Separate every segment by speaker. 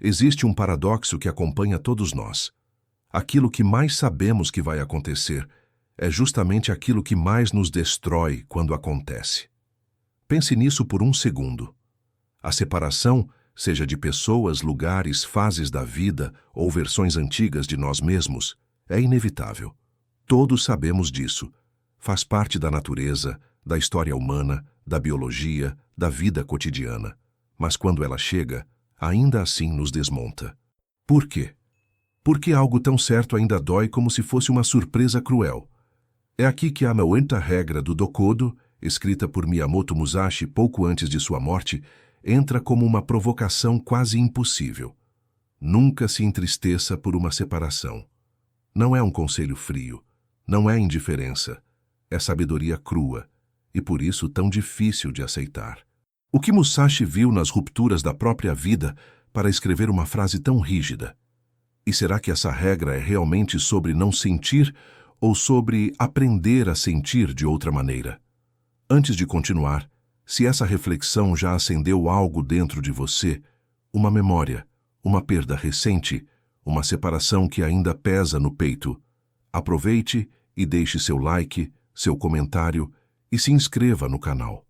Speaker 1: Existe um paradoxo que acompanha todos nós. Aquilo que mais sabemos que vai acontecer é justamente aquilo que mais nos destrói quando acontece. Pense nisso por um segundo. A separação, seja de pessoas, lugares, fases da vida ou versões antigas de nós mesmos, é inevitável. Todos sabemos disso. Faz parte da natureza, da história humana, da biologia, da vida cotidiana. Mas quando ela chega, ainda assim nos desmonta. Por quê? Porque algo tão certo ainda dói como se fosse uma surpresa cruel. É aqui que a nona regra do Dokodo, escrita por Miyamoto Musashi pouco antes de sua morte, entra como uma provocação quase impossível. Nunca se entristeça por uma separação. Não é um conselho frio, não é indiferença, é sabedoria crua, e por isso tão difícil de aceitar. O que Musashi viu nas rupturas da própria vida para escrever uma frase tão rígida? E será que essa regra é realmente sobre não sentir ou sobre aprender a sentir de outra maneira? Antes de continuar, se essa reflexão já acendeu algo dentro de você, uma memória, uma perda recente, uma separação que ainda pesa no peito, aproveite e deixe seu like, seu comentário e se inscreva no canal.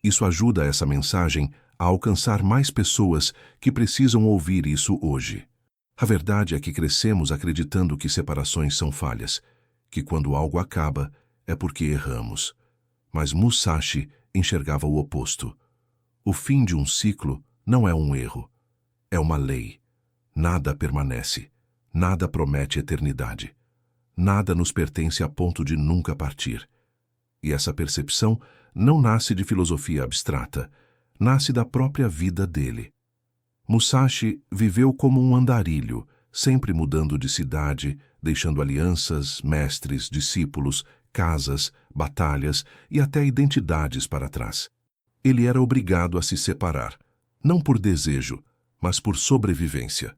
Speaker 1: Isso ajuda essa mensagem a alcançar mais pessoas que precisam ouvir isso hoje. A verdade é que crescemos acreditando que separações são falhas, que quando algo acaba é porque erramos. Mas Musashi enxergava o oposto. O fim de um ciclo não é um erro, é uma lei. Nada permanece, nada promete eternidade. Nada nos pertence a ponto de nunca partir. E essa percepção não nasce de filosofia abstrata, nasce da própria vida dele. Musashi viveu como um andarilho, sempre mudando de cidade, deixando alianças, mestres, discípulos, casas, batalhas e até identidades para trás. Ele era obrigado a se separar, não por desejo, mas por sobrevivência.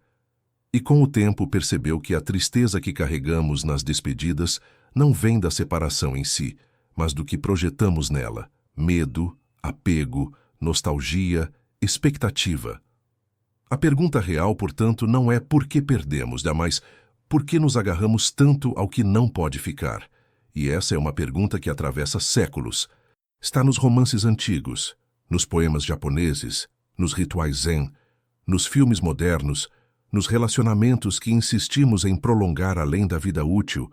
Speaker 1: E com o tempo percebeu que a tristeza que carregamos nas despedidas não vem da separação em si, mas do que projetamos nela: medo, apego, nostalgia, expectativa. A pergunta real, portanto, não é por que perdemos, mas por que nos agarramos tanto ao que não pode ficar. E essa é uma pergunta que atravessa séculos. Está nos romances antigos, nos poemas japoneses, nos rituais zen, nos filmes modernos, nos relacionamentos que insistimos em prolongar além da vida útil,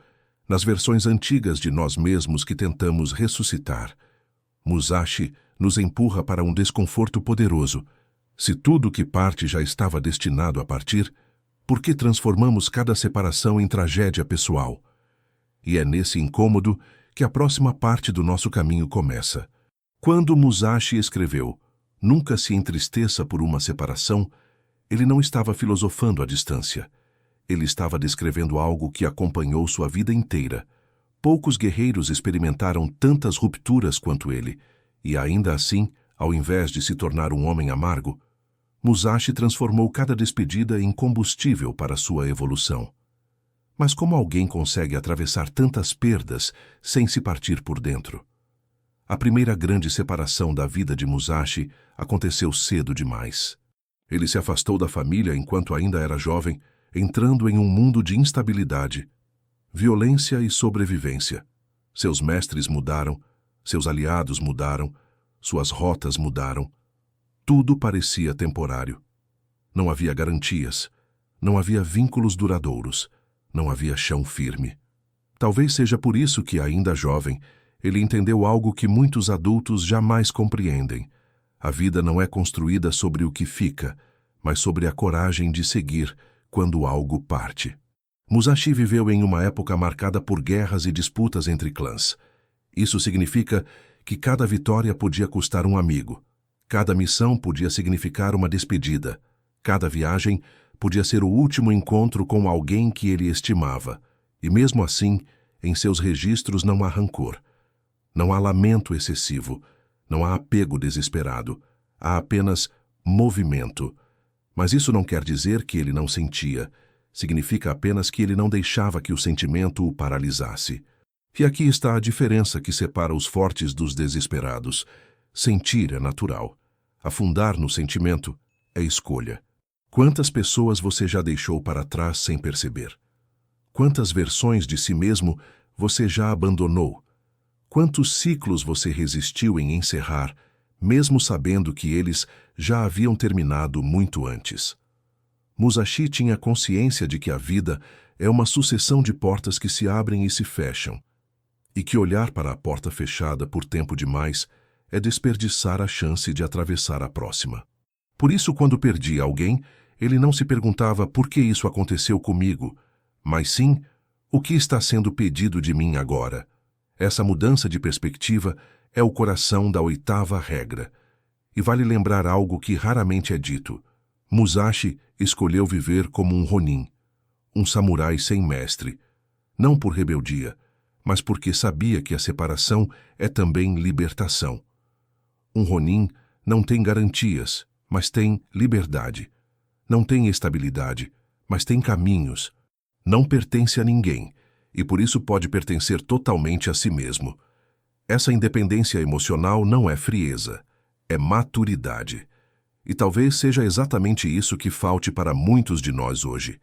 Speaker 1: nas versões antigas de nós mesmos que tentamos ressuscitar. Musashi nos empurra para um desconforto poderoso. Se tudo que parte já estava destinado a partir, por que transformamos cada separação em tragédia pessoal? E é nesse incômodo que a próxima parte do nosso caminho começa. Quando Musashi escreveu "Nunca se entristeça por uma separação", ele não estava filosofando à distância. Ele estava descrevendo algo que acompanhou sua vida inteira. Poucos guerreiros experimentaram tantas rupturas quanto ele, e ainda assim, ao invés de se tornar um homem amargo, Musashi transformou cada despedida em combustível para sua evolução. Mas como alguém consegue atravessar tantas perdas sem se partir por dentro? A primeira grande separação da vida de Musashi aconteceu cedo demais. Ele se afastou da família enquanto ainda era jovem, entrando em um mundo de instabilidade, violência e sobrevivência. Seus mestres mudaram, seus aliados mudaram, suas rotas mudaram. Tudo parecia temporário. Não havia garantias, não havia vínculos duradouros, não havia chão firme. Talvez seja por isso que, ainda jovem, ele entendeu algo que muitos adultos jamais compreendem. A vida não é construída sobre o que fica, mas sobre a coragem de seguir quando algo parte. Musashi viveu em uma época marcada por guerras e disputas entre clãs. Isso significa que cada vitória podia custar um amigo. Cada missão podia significar uma despedida. Cada viagem podia ser o último encontro com alguém que ele estimava. E mesmo assim, em seus registros não há rancor. Não há lamento excessivo. Não há apego desesperado. Há apenas movimento. Mas isso não quer dizer que ele não sentia. Significa apenas que ele não deixava que o sentimento o paralisasse. E aqui está a diferença que separa os fortes dos desesperados. Sentir é natural. Afundar no sentimento é escolha. Quantas pessoas você já deixou para trás sem perceber? Quantas versões de si mesmo você já abandonou? Quantos ciclos você resistiu em encerrar, mesmo sabendo que eles já haviam terminado muito antes? Musashi tinha consciência de que a vida é uma sucessão de portas que se abrem e se fecham, e que olhar para a porta fechada por tempo demais é desperdiçar a chance de atravessar a próxima. Por isso, quando perdia alguém, ele não se perguntava por que isso aconteceu comigo, mas sim, o que está sendo pedido de mim agora? Essa mudança de perspectiva é o coração da oitava regra. E vale lembrar algo que raramente é dito. Musashi escolheu viver como um ronin, um samurai sem mestre, não por rebeldia, mas porque sabia que a separação é também libertação. Um ronin não tem garantias, mas tem liberdade. Não tem estabilidade, mas tem caminhos. Não pertence a ninguém, e por isso pode pertencer totalmente a si mesmo. Essa independência emocional não é frieza, é maturidade. E talvez seja exatamente isso que falte para muitos de nós hoje.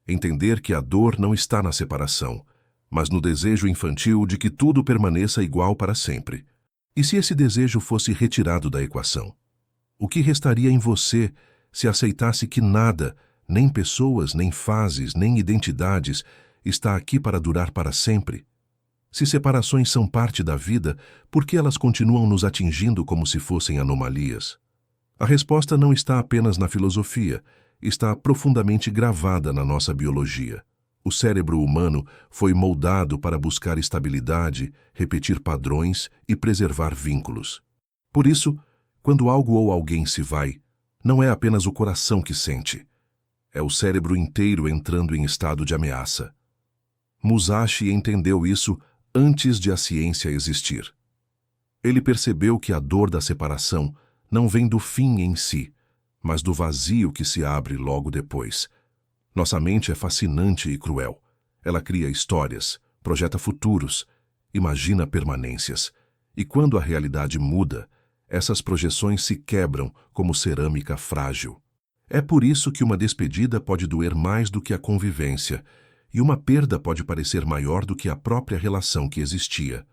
Speaker 1: Entender que a dor não está na separação, mas no desejo infantil de que tudo permaneça igual para sempre. E se esse desejo fosse retirado da equação? O que restaria em você se aceitasse que nada, nem pessoas, nem fases, nem identidades, está aqui para durar para sempre? Se separações são parte da vida, por que elas continuam nos atingindo como se fossem anomalias? A resposta não está apenas na filosofia, está profundamente gravada na nossa biologia. O cérebro humano foi moldado para buscar estabilidade, repetir padrões e preservar vínculos. Por isso, quando algo ou alguém se vai, não é apenas o coração que sente. É o cérebro inteiro entrando em estado de ameaça. Musashi entendeu isso antes de a ciência existir. Ele percebeu que a dor da separação não vem do fim em si, mas do vazio que se abre logo depois. Nossa mente é fascinante e cruel. Ela cria histórias, projeta futuros, imagina permanências. E quando a realidade muda, essas projeções se quebram como cerâmica frágil. É por isso que uma despedida pode doer mais do que a convivência, e uma perda pode parecer maior do que a própria relação que existia.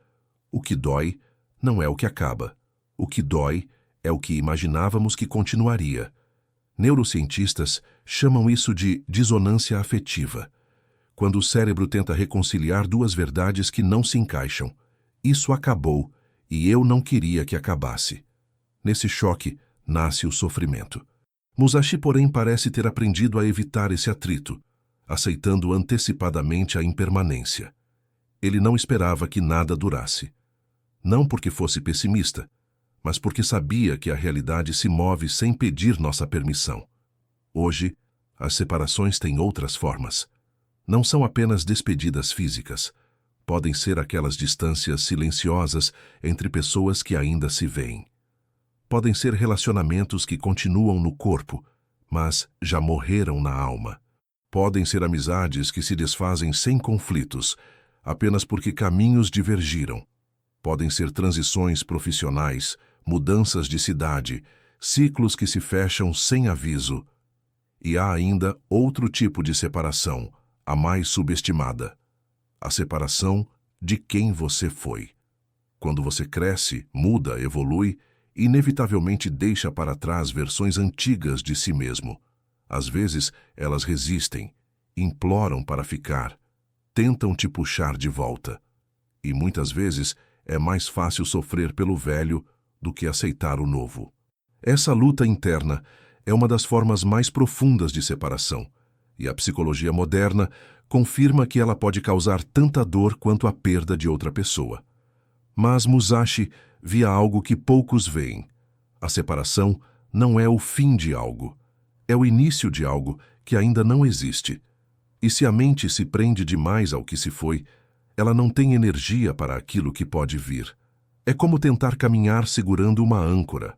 Speaker 1: O que dói não é o que acaba. O que dói é o que imaginávamos que continuaria. Neurocientistas chamam isso de dissonância afetiva. Quando o cérebro tenta reconciliar duas verdades que não se encaixam. Isso acabou, e eu não queria que acabasse. Nesse choque, nasce o sofrimento. Musashi, porém, parece ter aprendido a evitar esse atrito, aceitando antecipadamente a impermanência. Ele não esperava que nada durasse. Não porque fosse pessimista, mas porque sabia que a realidade se move sem pedir nossa permissão. Hoje, as separações têm outras formas. Não são apenas despedidas físicas. Podem ser aquelas distâncias silenciosas entre pessoas que ainda se veem. Podem ser relacionamentos que continuam no corpo, mas já morreram na alma. Podem ser amizades que se desfazem sem conflitos, apenas porque caminhos divergiram. Podem ser transições profissionais, mudanças de cidade, ciclos que se fecham sem aviso. E há ainda outro tipo de separação, a mais subestimada. A separação de quem você foi. Quando você cresce, muda, evolui, inevitavelmente deixa para trás versões antigas de si mesmo. Às vezes, elas resistem, imploram para ficar, tentam te puxar de volta. E muitas vezes é mais fácil sofrer pelo velho do que aceitar o novo. Essa luta interna é uma das formas mais profundas de separação, e a psicologia moderna confirma que ela pode causar tanta dor quanto a perda de outra pessoa. Mas Musashi via algo que poucos veem. A separação não é o fim de algo, é o início de algo que ainda não existe. E se a mente se prende demais ao que se foi, ela não tem energia para aquilo que pode vir. É como tentar caminhar segurando uma âncora.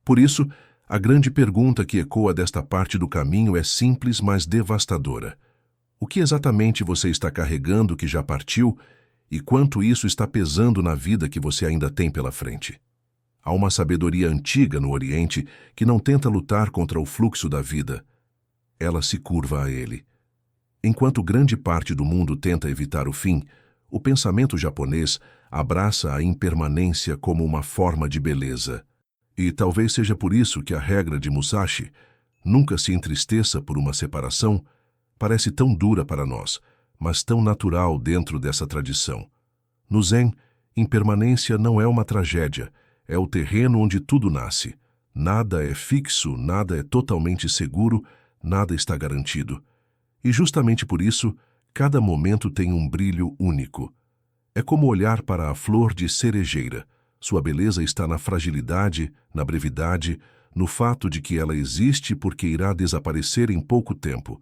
Speaker 1: Por isso, a grande pergunta que ecoa desta parte do caminho é simples, mas devastadora. O que exatamente você está carregando que já partiu e quanto isso está pesando na vida que você ainda tem pela frente? Há uma sabedoria antiga no Oriente que não tenta lutar contra o fluxo da vida, ela se curva a ele. Enquanto grande parte do mundo tenta evitar o fim, o pensamento japonês abraça a impermanência como uma forma de beleza. E talvez seja por isso que a regra de Musashi, nunca se entristeça por uma separação, parece tão dura para nós, mas tão natural dentro dessa tradição. No Zen, impermanência não é uma tragédia, é o terreno onde tudo nasce. Nada é fixo, nada é totalmente seguro, nada está garantido. E justamente por isso, cada momento tem um brilho único. É como olhar para a flor de cerejeira. Sua beleza está na fragilidade, na brevidade, no fato de que ela existe porque irá desaparecer em pouco tempo.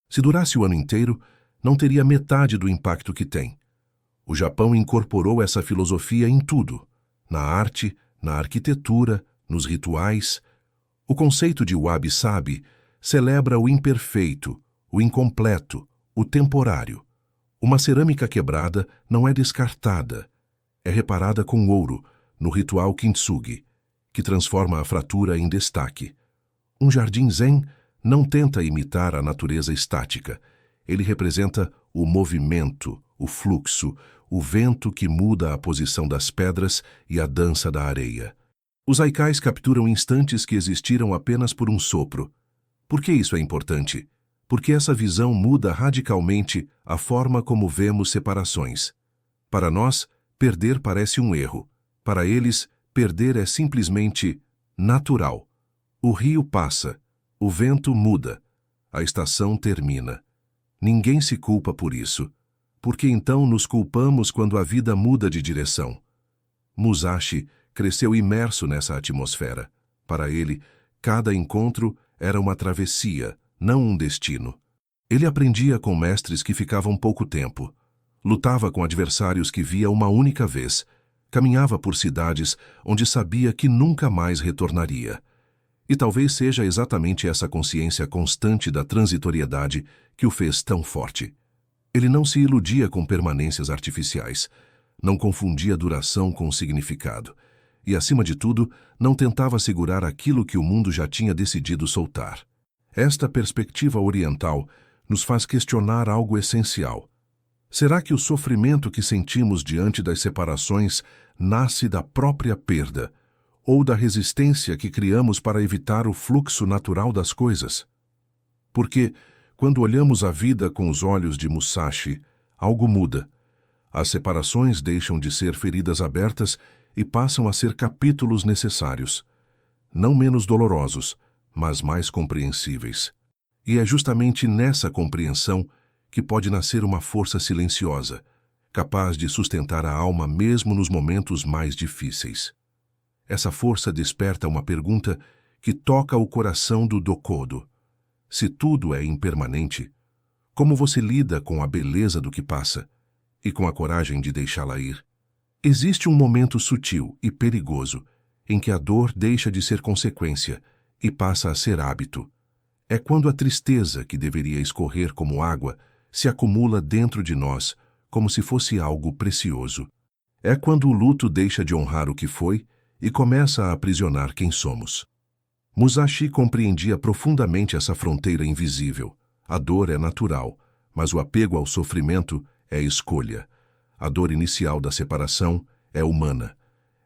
Speaker 1: Se durasse o ano inteiro, não teria metade do impacto que tem. O Japão incorporou essa filosofia em tudo, na arte, na arquitetura, nos rituais. O conceito de wabi-sabi celebra o imperfeito, o incompleto, o temporário. Uma cerâmica quebrada não é descartada, é reparada com ouro, no ritual kintsugi, que transforma a fratura em destaque. Um jardim zen não tenta imitar a natureza estática. Ele representa o movimento, o fluxo, o vento que muda a posição das pedras e a dança da areia. Os haikais capturam instantes que existiram apenas por um sopro. Por que isso é importante? Porque essa visão muda radicalmente a forma como vemos separações. Para nós, perder parece um erro. Para eles, perder é simplesmente natural. O rio passa, o vento muda, a estação termina. Ninguém se culpa por isso. Porque então nos culpamos quando a vida muda de direção? Musashi cresceu imerso nessa atmosfera. Para ele, cada encontro era uma travessia, não um destino. Ele aprendia com mestres que ficavam pouco tempo. Lutava com adversários que via uma única vez. Caminhava por cidades onde sabia que nunca mais retornaria. E talvez seja exatamente essa consciência constante da transitoriedade que o fez tão forte. Ele não se iludia com permanências artificiais, não confundia duração com significado, e, acima de tudo, não tentava segurar aquilo que o mundo já tinha decidido soltar. Esta perspectiva oriental nos faz questionar algo essencial. Será que o sofrimento que sentimos diante das separações nasce da própria perda, ou da resistência que criamos para evitar o fluxo natural das coisas? Porque, quando olhamos a vida com os olhos de Musashi, algo muda. As separações deixam de ser feridas abertas e passam a ser capítulos necessários, não menos dolorosos, mas mais compreensíveis. E é justamente nessa compreensão que pode nascer uma força silenciosa, capaz de sustentar a alma mesmo nos momentos mais difíceis. Essa força desperta uma pergunta que toca o coração do Dokodo. Se tudo é impermanente, como você lida com a beleza do que passa e com a coragem de deixá-la ir? Existe um momento sutil e perigoso em que a dor deixa de ser consequência e passa a ser hábito. É quando a tristeza, que deveria escorrer como água, se acumula dentro de nós como se fosse algo precioso. É quando o luto deixa de honrar o que foi e começa a aprisionar quem somos. Musashi compreendia profundamente essa fronteira invisível. A dor é natural, mas o apego ao sofrimento é escolha. A dor inicial da separação é humana.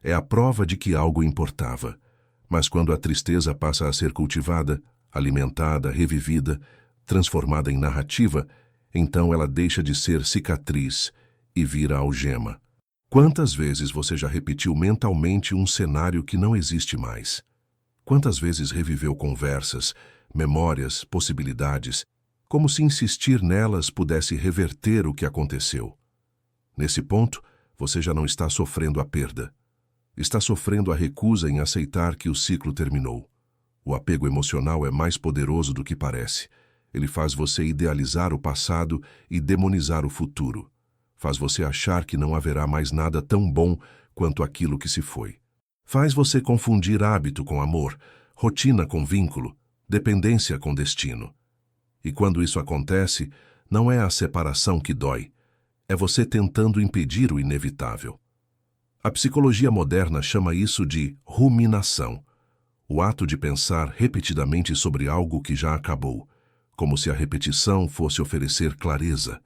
Speaker 1: É a prova de que algo importava. Mas quando a tristeza passa a ser cultivada, alimentada, revivida, transformada em narrativa, então ela deixa de ser cicatriz e vira algema. Quantas vezes você já repetiu mentalmente um cenário que não existe mais? Quantas vezes reviveu conversas, memórias, possibilidades, como se insistir nelas pudesse reverter o que aconteceu? Nesse ponto, você já não está sofrendo a perda. Está sofrendo a recusa em aceitar que o ciclo terminou. O apego emocional é mais poderoso do que parece. Ele faz você idealizar o passado e demonizar o futuro. Faz você achar que não haverá mais nada tão bom quanto aquilo que se foi. Faz você confundir hábito com amor, rotina com vínculo, dependência com destino. E quando isso acontece, não é a separação que dói, é você tentando impedir o inevitável. A psicologia moderna chama isso de ruminação, o ato de pensar repetidamente sobre algo que já acabou, como se a repetição fosse oferecer clareza.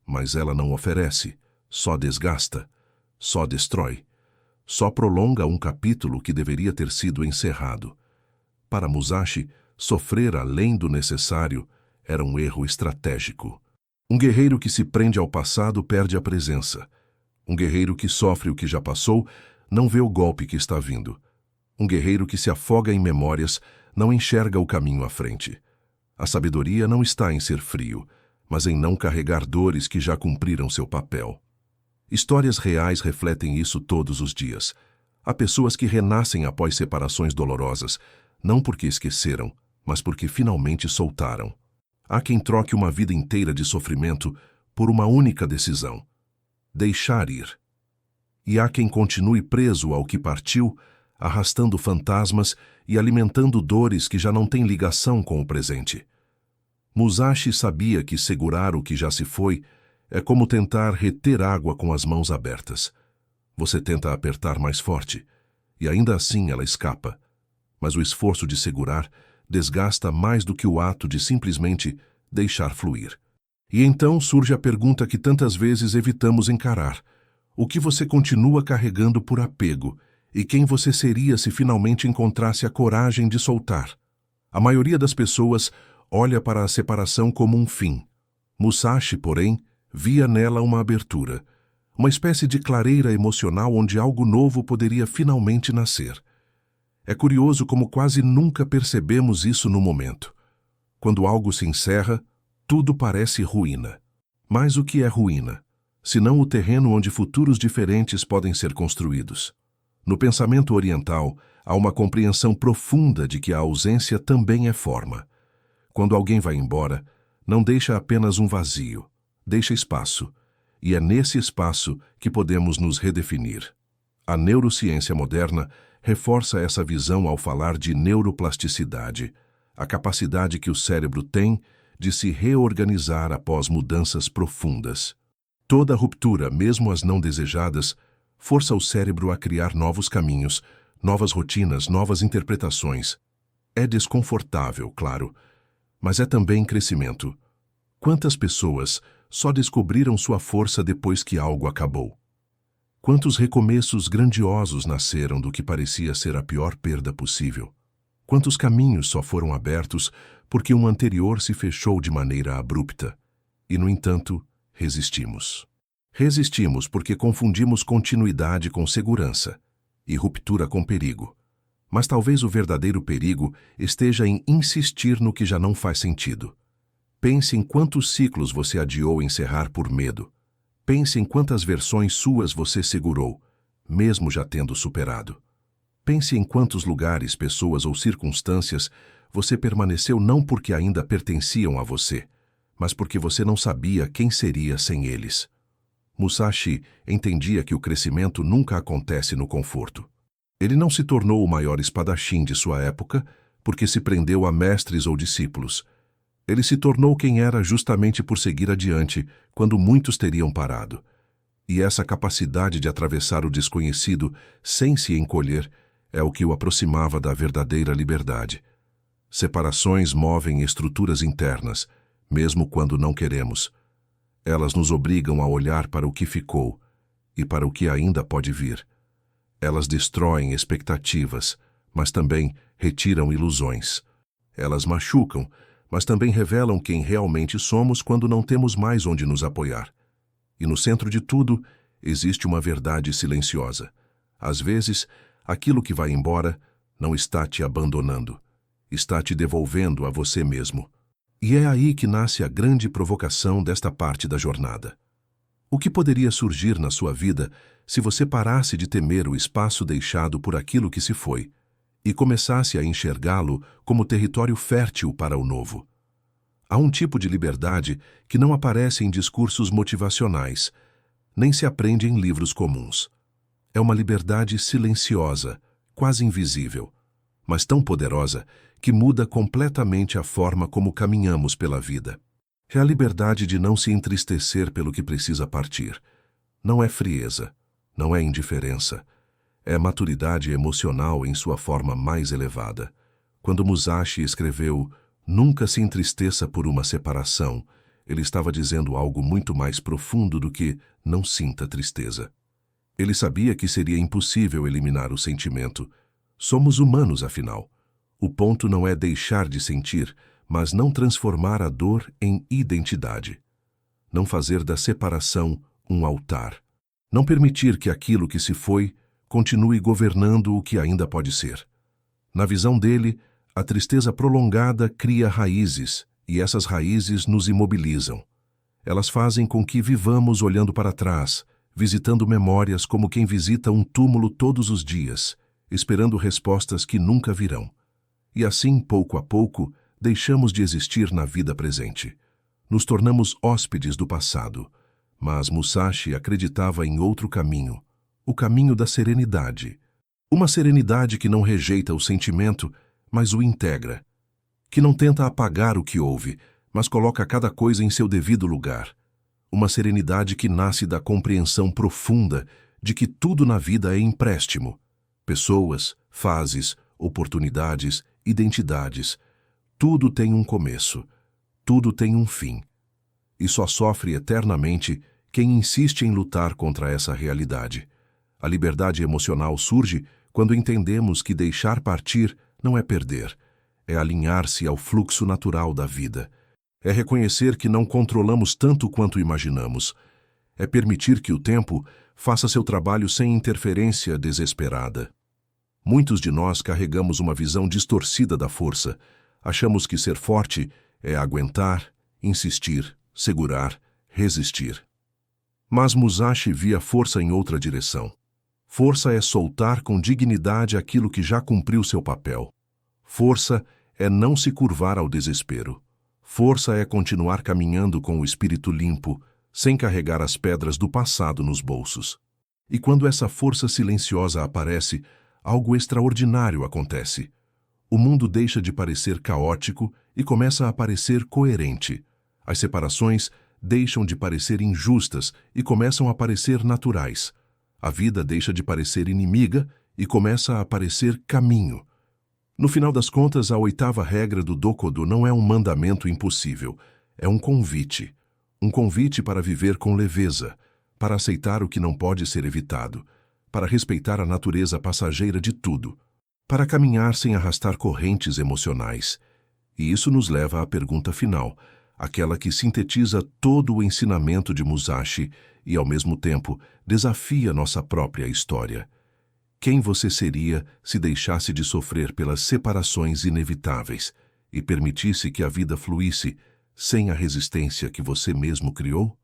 Speaker 1: Mas ela não oferece, só desgasta, só destrói, só prolonga um capítulo que deveria ter sido encerrado. Para Musashi, sofrer além do necessário era um erro estratégico. Um guerreiro que se prende ao passado perde a presença. Um guerreiro que sofre o que já passou não vê o golpe que está vindo. Um guerreiro que se afoga em memórias não enxerga o caminho à frente. A sabedoria não está em ser frio, mas em não carregar dores que já cumpriram seu papel. Histórias reais refletem isso todos os dias. Há pessoas que renascem após separações dolorosas, não porque esqueceram, mas porque finalmente soltaram. Há quem troque uma vida inteira de sofrimento por uma única decisão: deixar ir. E há quem continue preso ao que partiu, arrastando fantasmas e alimentando dores que já não têm ligação com o presente. Musashi sabia que segurar o que já se foi é como tentar reter água com as mãos abertas. Você tenta apertar mais forte, e ainda assim ela escapa. Mas o esforço de segurar desgasta mais do que o ato de simplesmente deixar fluir. E então surge a pergunta que tantas vezes evitamos encarar: o que você continua carregando por apego, e quem você seria se finalmente encontrasse a coragem de soltar? A maioria das pessoas olha para a separação como um fim. Musashi, porém, via nela uma abertura, uma espécie de clareira emocional onde algo novo poderia finalmente nascer. É curioso como quase nunca percebemos isso no momento. Quando algo se encerra, tudo parece ruína. Mas o que é ruína, senão o terreno onde futuros diferentes podem ser construídos? No pensamento oriental, há uma compreensão profunda de que a ausência também é forma. Quando alguém vai embora, não deixa apenas um vazio, deixa espaço, e é nesse espaço que podemos nos redefinir. A neurociência moderna reforça essa visão ao falar de neuroplasticidade, a capacidade que o cérebro tem de se reorganizar após mudanças profundas. Toda ruptura, mesmo as não desejadas, força o cérebro a criar novos caminhos, novas rotinas, novas interpretações. É desconfortável, claro, mas é também crescimento. Quantas pessoas só descobriram sua força depois que algo acabou? Quantos recomeços grandiosos nasceram do que parecia ser a pior perda possível? Quantos caminhos só foram abertos porque um anterior se fechou de maneira abrupta? E, no entanto, resistimos. Resistimos porque confundimos continuidade com segurança e ruptura com perigo. Mas talvez o verdadeiro perigo esteja em insistir no que já não faz sentido. Pense em quantos ciclos você adiou encerrar por medo. Pense em quantas versões suas você segurou, mesmo já tendo superado. Pense em quantos lugares, pessoas ou circunstâncias você permaneceu não porque ainda pertenciam a você, mas porque você não sabia quem seria sem eles. Musashi entendia que o crescimento nunca acontece no conforto. Ele não se tornou o maior espadachim de sua época porque se prendeu a mestres ou discípulos. Ele se tornou quem era justamente por seguir adiante, quando muitos teriam parado. E essa capacidade de atravessar o desconhecido sem se encolher é o que o aproximava da verdadeira liberdade. Separações movem estruturas internas, mesmo quando não queremos. Elas nos obrigam a olhar para o que ficou e para o que ainda pode vir. Elas destroem expectativas, mas também retiram ilusões. Elas machucam, mas também revelam quem realmente somos quando não temos mais onde nos apoiar. E no centro de tudo, existe uma verdade silenciosa. Às vezes, aquilo que vai embora não está te abandonando, está te devolvendo a você mesmo. E é aí que nasce a grande provocação desta parte da jornada. O que poderia surgir na sua vida se você parasse de temer o espaço deixado por aquilo que se foi e começasse a enxergá-lo como território fértil para o novo? Há um tipo de liberdade que não aparece em discursos motivacionais, nem se aprende em livros comuns. É uma liberdade silenciosa, quase invisível, mas tão poderosa que muda completamente a forma como caminhamos pela vida. É a liberdade de não se entristecer pelo que precisa partir. Não é frieza, não é indiferença. É maturidade emocional em sua forma mais elevada. Quando Musashi escreveu Nunca se entristeça por uma separação. Ele estava dizendo algo muito mais profundo do que não sinta tristeza. Ele sabia que seria impossível eliminar o sentimento. Somos humanos, afinal. O ponto não é deixar de sentir, mas não transformar a dor em identidade. Não fazer da separação um altar. Não permitir que aquilo que se foi continue governando o que ainda pode ser. Na visão dele, a tristeza prolongada cria raízes, e essas raízes nos imobilizam. Elas fazem com que vivamos olhando para trás, visitando memórias como quem visita um túmulo todos os dias, esperando respostas que nunca virão. E assim, pouco a pouco, deixamos de existir na vida presente. Nos tornamos hóspedes do passado. Mas Musashi acreditava em outro caminho, o caminho da serenidade. Uma serenidade que não rejeita o sentimento, mas o integra. Que não tenta apagar o que houve, mas coloca cada coisa em seu devido lugar. Uma serenidade que nasce da compreensão profunda de que tudo na vida é empréstimo. Pessoas, fases, oportunidades, identidades. Tudo tem um começo. Tudo tem um fim. E só sofre eternamente quem insiste em lutar contra essa realidade. A liberdade emocional surge quando entendemos que deixar partir não é perder, é alinhar-se ao fluxo natural da vida. É reconhecer que não controlamos tanto quanto imaginamos. É permitir que o tempo faça seu trabalho sem interferência desesperada. Muitos de nós carregamos uma visão distorcida da força. Achamos que ser forte é aguentar, insistir, segurar, resistir. Mas Musashi via força em outra direção. Força é soltar com dignidade aquilo que já cumpriu seu papel. Força é não se curvar ao desespero. Força é continuar caminhando com o espírito limpo, sem carregar as pedras do passado nos bolsos. E quando essa força silenciosa aparece, algo extraordinário acontece. O mundo deixa de parecer caótico e começa a parecer coerente. As separações deixam de parecer injustas e começam a parecer naturais. A vida deixa de parecer inimiga e começa a parecer caminho. No final das contas, a 8ª regra do Dokodo não é um mandamento impossível, é um convite. Um convite para viver com leveza, para aceitar o que não pode ser evitado, para respeitar a natureza passageira de tudo, para caminhar sem arrastar correntes emocionais. E isso nos leva à pergunta final, aquela que sintetiza todo o ensinamento de Musashi e, ao mesmo tempo, desafia nossa própria história. Quem você seria se deixasse de sofrer pelas separações inevitáveis e permitisse que a vida fluísse sem a resistência que você mesmo criou?